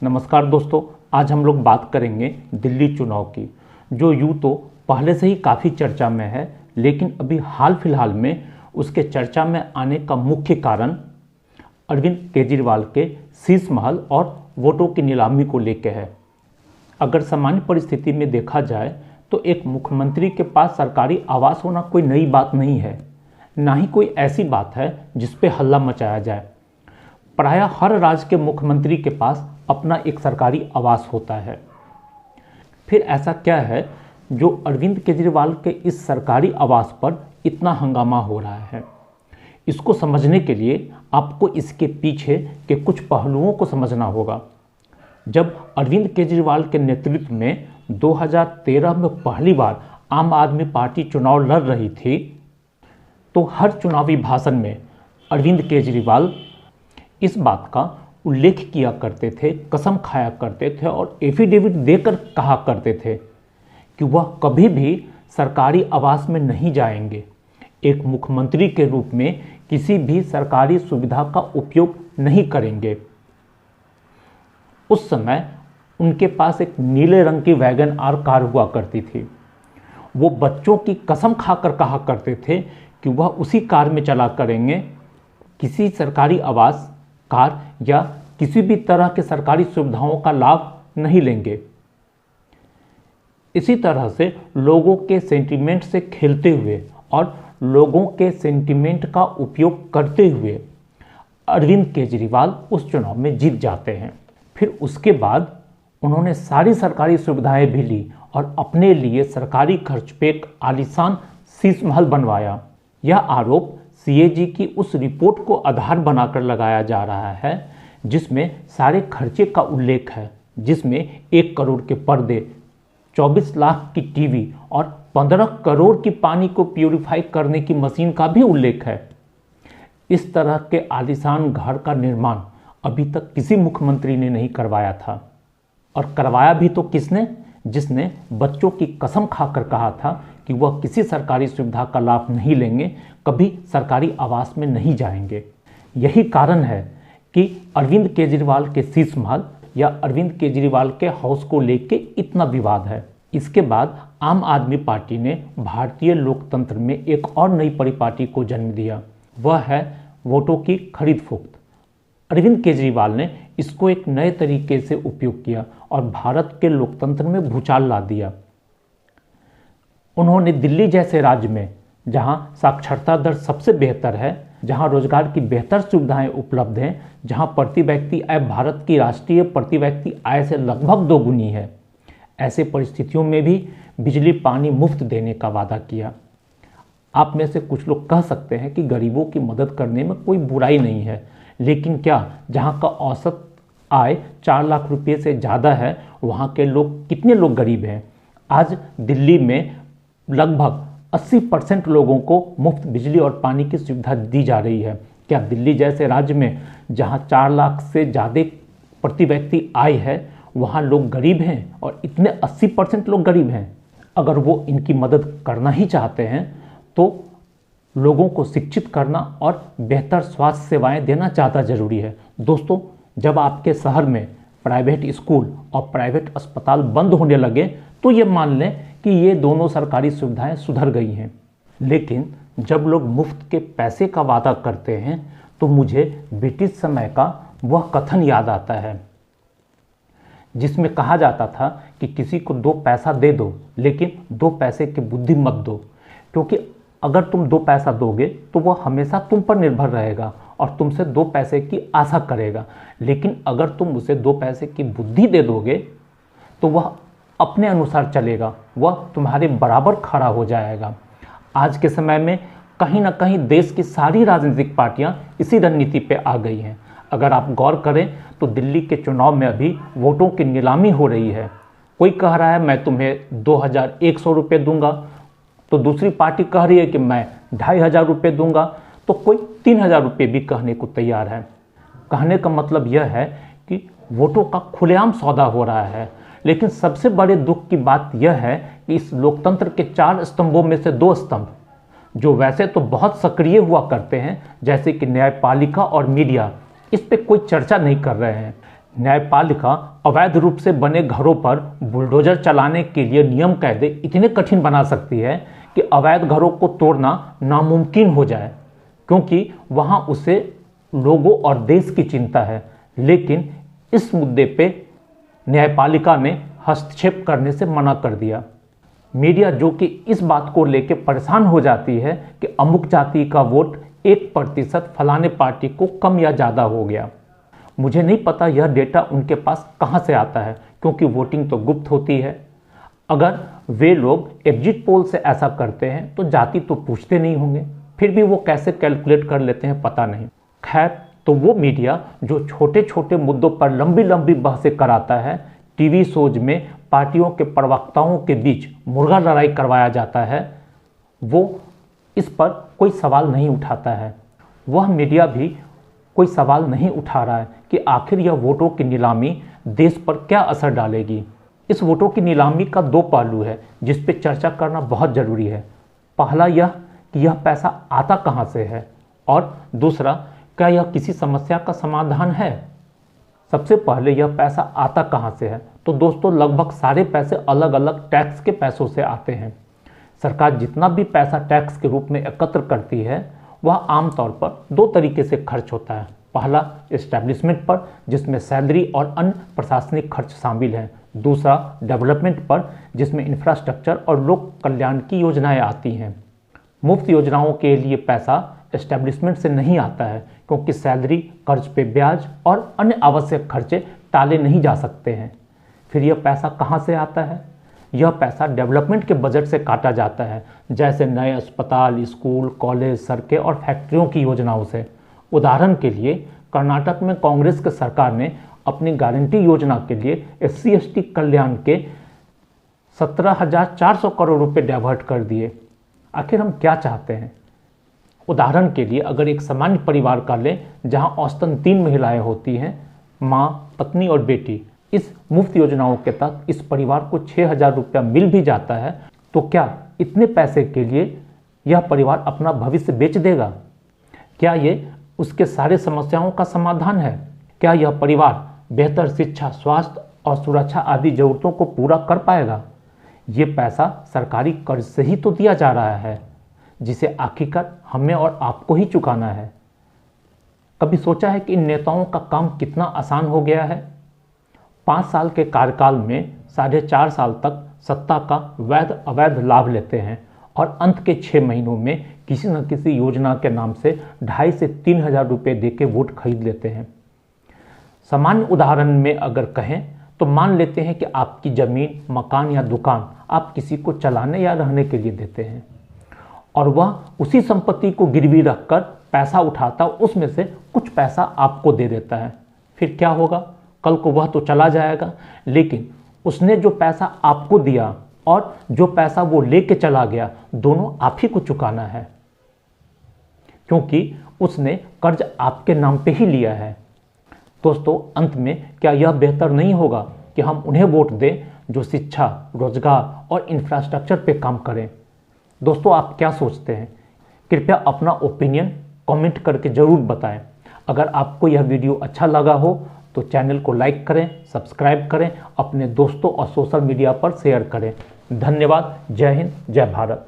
नमस्कार दोस्तों, आज हम लोग बात करेंगे दिल्ली चुनाव की, जो यूँ तो पहले से ही काफ़ी चर्चा में है, लेकिन अभी हाल फिलहाल में उसके चर्चा में आने का मुख्य कारण अरविंद केजरीवाल के शीश महल और वोटों की नीलामी को लेकर है। अगर सामान्य परिस्थिति में देखा जाए तो एक मुख्यमंत्री के पास सरकारी आवास होना कोई नई बात नहीं है, ना ही कोई ऐसी बात है जिस पे हल्ला मचाया जाए। प्रायः हर राज्य के मुख्यमंत्री के पास अपना एक सरकारी आवास होता है। फिर ऐसा क्या है जो अरविंद केजरीवाल के इस सरकारी आवास पर इतना हंगामा हो रहा है? इसको समझने के लिए आपको इसके पीछे के कुछ पहलुओं को समझना होगा। जब अरविंद केजरीवाल के नेतृत्व में 2013 में पहली बार आम आदमी पार्टी चुनाव लड़ रही थी, तो हर चुनावी भाषण में अरविंद केजरीवाल इस बात का उल्लेख किया करते थे, कसम खाया करते थे और एफिडेविट देकर कहा करते थे कि वह कभी भी सरकारी आवास में नहीं जाएंगे। एक मुख्यमंत्री के रूप में किसी भी सरकारी सुविधा का उपयोग नहीं करेंगे। उस समय उनके पास एक नीले रंग की वैगन आर कार हुआ करती थी। वो बच्चों की कसम खाकर कहा करते थे कि वह उसी कार में चला करेंगे, किसी सरकारी आवास, कार या किसी भी तरह के सरकारी सुविधाओं का लाभ नहीं लेंगे। इसी तरह से लोगों के सेंटीमेंट से खेलते हुए और लोगों के सेंटीमेंट का उपयोग करते हुए अरविंद केजरीवाल उस चुनाव में जीत जाते हैं। फिर उसके बाद उन्होंने सारी सरकारी सुविधाएं भी ली और अपने लिए सरकारी खर्च पे एक आलीशान शीश महल बनवाया। यह आरोप सीएजी की उस रिपोर्ट को आधार बनाकर लगाया जा रहा है जिसमें सारे खर्चे का उल्लेख है, जिसमें 1 करोड़ के पर्दे, 24 लाख की टीवी और 15 करोड़ की पानी को प्यूरिफाई करने की मशीन का भी उल्लेख है। इस तरह के आलीशान घर का निर्माण अभी तक किसी मुख्यमंत्री ने नहीं करवाया था। और करवाया भी तो किसने? जिसने बच्चों की कसम खाकर कहा था कि वह किसी सरकारी सुविधा का लाभ नहीं लेंगे, कभी सरकारी आवास में नहीं जाएंगे। यही कारण है कि अरविंद केजरीवाल के शीश महल या अरविंद केजरीवाल के हाउस को लेके इतना विवाद है। इसके बाद आम आदमी पार्टी ने भारतीय लोकतंत्र में एक और नई परिपाटी को जन्म दिया, वह है वोटों की खरीद फरोख्त। अरविंद केजरीवाल ने इसको एक नए तरीके से उपयोग किया और भारत के लोकतंत्र में भूचाल ला दिया। उन्होंने दिल्ली जैसे राज्य में, जहां साक्षरता दर सबसे बेहतर है, जहां रोजगार की बेहतर सुविधाएं उपलब्ध हैं, जहां प्रति व्यक्ति आय भारत की राष्ट्रीय प्रति व्यक्ति आय से लगभग 2 गुनी है, ऐसे परिस्थितियों में भी बिजली पानी मुफ्त देने का वादा किया। आप में से कुछ लोग कह सकते हैं कि गरीबों की मदद करने में कोई बुराई नहीं है, लेकिन क्या जहां का औसत आय 4 लाख रुपये से ज़्यादा है, वहां के लोग कितने लोग गरीब हैं? आज दिल्ली में लगभग 80% लोगों को मुफ्त बिजली और पानी की सुविधा दी जा रही है। क्या दिल्ली जैसे राज्य में जहां 4 लाख से ज़्यादा प्रति व्यक्ति आय है, वहां लोग गरीब हैं और इतने 80% लोग गरीब हैं? अगर वो इनकी मदद करना ही चाहते हैं तो लोगों को शिक्षित करना और बेहतर स्वास्थ्य सेवाएं देना ज़्यादा ज़रूरी है। दोस्तों, जब आपके शहर में प्राइवेट स्कूल और प्राइवेट अस्पताल बंद होने लगे तो ये मान लें कि ये दोनों सरकारी सुविधाएं सुधर गई हैं। लेकिन जब लोग मुफ्त के पैसे का वादा करते हैं तो मुझे ब्रिटिश समय का वह कथन याद आता है जिसमें कहा जाता था कि किसी को 2 पैसा दे दो, लेकिन 2 पैसे की बुद्धि मत दो, क्योंकि अगर तुम 2 पैसा दोगे तो वह हमेशा तुम पर निर्भर रहेगा और तुमसे 2 पैसे की आशा करेगा। लेकिन अगर तुम उसे 2 पैसे की बुद्धि दे दोगे तो वह अपने अनुसार चलेगा, वह तुम्हारे बराबर खड़ा हो जाएगा। आज के समय में कहीं ना कहीं देश की सारी राजनीतिक पार्टियां इसी रणनीति पे आ गई हैं। अगर आप गौर करें तो दिल्ली के चुनाव में अभी वोटों की नीलामी हो रही है। कोई कह रहा है मैं तुम्हें 2100 रुपये दूंगा, तो दूसरी पार्टी कह रही है कि मैं 2500 रुपये दूंगा, तो कोई 3000 रुपये भी कहने को तैयार है। कहने का मतलब यह है कि वोटों का खुलेआम सौदा हो रहा है। लेकिन सबसे बड़े दुख की बात यह है कि इस लोकतंत्र के 4 स्तंभों में से 2 स्तंभ, जो वैसे तो बहुत सक्रिय हुआ करते हैं, जैसे कि न्यायपालिका और मीडिया, इस पे कोई चर्चा नहीं कर रहे हैं। न्यायपालिका अवैध रूप से बने घरों पर बुलडोजर चलाने के लिए नियम कायदे इतने कठिन बना सकती है कि अवैध घरों को तोड़ना नामुमकिन हो जाए, क्योंकि वहां उसे लोगों और देश की चिंता है। लेकिन इस मुद्दे पे न्यायपालिका ने हस्तक्षेप करने से मना कर दिया। मीडिया जो कि इस बात को लेकर परेशान हो जाती है कि अमुक जाति का वोट 1% फलाने पार्टी को कम या ज़्यादा हो गया। मुझे नहीं पता यह डेटा उनके पास कहाँ से आता है, क्योंकि वोटिंग तो गुप्त होती है। अगर वे लोग एग्जिट पोल से ऐसा करते हैं तो जाति तो पूछते नहीं होंगे, फिर भी वो कैसे कैलकुलेट कर लेते हैं पता नहीं। खैर, तो वो मीडिया जो छोटे छोटे मुद्दों पर लंबी लंबी बहसें कराता है, टीवी शोज में पार्टियों के प्रवक्ताओं के बीच मुर्गा लड़ाई करवाया जाता है, वो इस पर कोई सवाल नहीं उठाता है। वह मीडिया भी कोई सवाल नहीं उठा रहा है कि आखिर यह वोटों की नीलामी देश पर क्या असर डालेगी। इस वोटों की नीलामी का दो पहलू है जिस पर चर्चा करना बहुत ज़रूरी है। पहला यह कि यह पैसा आता कहाँ से है, और दूसरा, क्या यह किसी समस्या का समाधान है। सबसे पहले यह पैसा आता कहाँ से है, तो दोस्तों लगभग सारे पैसे अलग अलग टैक्स के पैसों से आते हैं। सरकार जितना भी पैसा टैक्स के रूप में एकत्र करती है वह आमतौर पर दो तरीके से खर्च होता है। पहला एस्टैब्लिशमेंट पर, जिसमें सैलरी और अन्य प्रशासनिक खर्च शामिल हैं। दूसरा डेवलपमेंट पर, जिसमें इंफ्रास्ट्रक्चर और लोक कल्याण की योजनाएं आती हैं। मुफ्त योजनाओं के लिए पैसा एस्टैब्लिशमेंट से नहीं आता है, क्योंकि सैलरी, कर्ज पे ब्याज और अन्य आवश्यक खर्चे टाले नहीं जा सकते हैं। फिर यह पैसा कहाँ से आता है? यह पैसा डेवलपमेंट के बजट से काटा जाता है, जैसे नए अस्पताल, स्कूल, कॉलेज, सड़कें और फैक्ट्रियों की योजनाओं से। उदाहरण के लिए कर्नाटक में कांग्रेस की सरकार ने अपनी गारंटी योजना के लिए SC/ST कल्याण के 17,400 करोड़ रुपए डाइवर्ट कर दिए। आखिर हम क्या चाहते हैं? उदाहरण के लिए अगर एक सामान्य परिवार का लें जहां औसतन 3 महिलाएं होती हैं, माँ, पत्नी और बेटी, इस मुफ्त योजनाओं के तहत इस परिवार को 6,000 रुपया मिल भी जाता है, तो क्या इतने पैसे के लिए यह परिवार अपना भविष्य बेच देगा? क्या ये उसके सारे समस्याओं का समाधान है? क्या यह परिवार बेहतर शिक्षा, स्वास्थ्य और सुरक्षा आदि जरूरतों को पूरा कर पाएगा? ये पैसा सरकारी कर्ज से ही तो दिया जा रहा है, जिसे आखिरकार हमें और आपको ही चुकाना है। कभी सोचा है कि इन नेताओं का काम कितना आसान हो गया है? 5 साल के कार्यकाल में 4.5 साल तक सत्ता का वैध अवैध लाभ लेते हैं और अंत के 6 महीनों में किसी न किसी योजना के नाम से 2,500 से 3,000 रुपये देके वोट खरीद लेते हैं। सामान्य उदाहरण में अगर कहें तो मान लेते हैं कि आपकी ज़मीन, मकान या दुकान आप किसी को चलाने या रहने के लिए देते हैं, और वह उसी संपत्ति को गिरवी रखकर पैसा उठाता, उसमें से कुछ पैसा आपको दे देता है। फिर क्या होगा? कल को वह तो चला जाएगा, लेकिन उसने जो पैसा आपको दिया और जो पैसा वो लेके चला गया, दोनों आप ही को चुकाना है, क्योंकि उसने कर्ज आपके नाम पे ही लिया है। दोस्तों, अंत में क्या यह बेहतर नहीं होगा कि हम उन्हें वोट दें जो शिक्षा, रोजगार और इंफ्रास्ट्रक्चर पे काम करें? दोस्तों, आप क्या सोचते हैं? कृपया अपना ओपिनियन कमेंट करके ज़रूर बताएं। अगर आपको यह वीडियो अच्छा लगा हो तो चैनल को लाइक करें, सब्सक्राइब करें, अपने दोस्तों और सोशल मीडिया पर शेयर करें। धन्यवाद। जय हिंद, जय भारत।